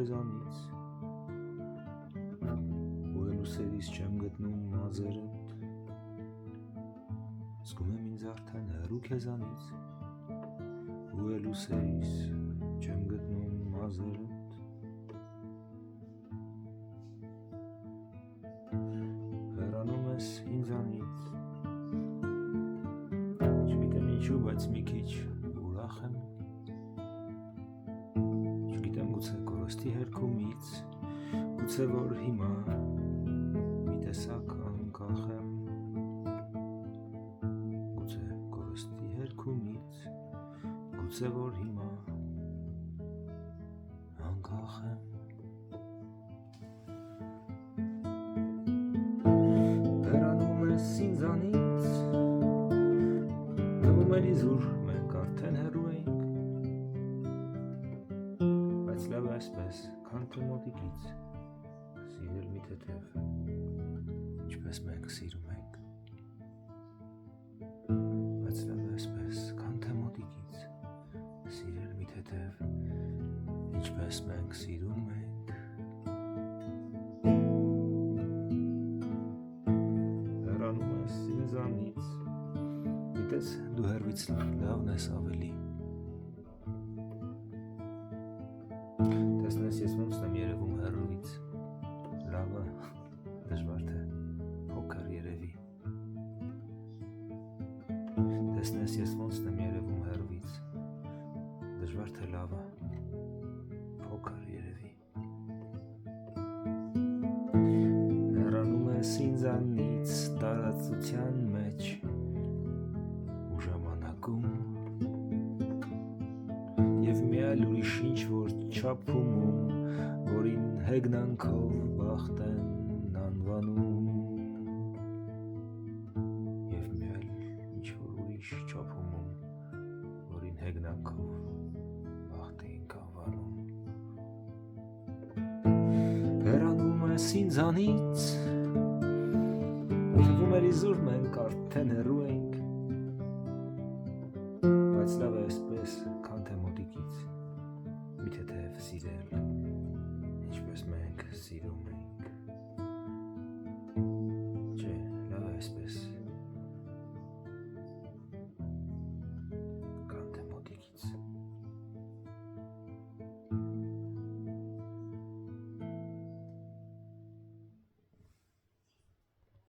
քեզանից ու էլ ուսերից չեմ գտնում մազերդ զգում եմ ինձ արդեն հեռու քեզանից ու էլ ուսերից չեմ գտնում մազերդ հեռանում ես ինձանից չգիտեմ ինչու բայց մի քիչ ուրախ եմ չգիտեմ գուցե կորստի հերքումից գուցե որ հիմա մի տեսակ անկախ եմ գուցե կորստի հերքումից գուցե որ հիմա անկախ եմ հեռանում ես ինձանից թվում էր իզուր մենք արդեն հեռու ենք բայց լավ այսպես քան թե մոտիկից սիրել մի թեթև ինչպես մենք սիրում ենք բայց լավ այսպես քան թե մոտիկից սիրել մի թեթև ինչպես մենք սիրում ենք հեռանում ես ինձանից գիտես դու հեռվից լավն ես ավելի տեսնես ես ոնց եմ երևում հեռվից լավը դժվար թե փոքր երևի տեսնես ես ոնց եմ երևում հեռվից դժվար թե լավը փոքր երևի հեռանում ես ինձանից տարածության մեջ ու ժամանակում և մի այլ ուրիշ ինչ որ չափումում որին հեգնանքով բախտ են անվանում և մի այլ ինչ որ ուրիշ չափումում որին հեգնանքով բախտ ենք անվանում հեռանում ես ինձանից թվում էր իզուր մենք արդեն հեռու ենք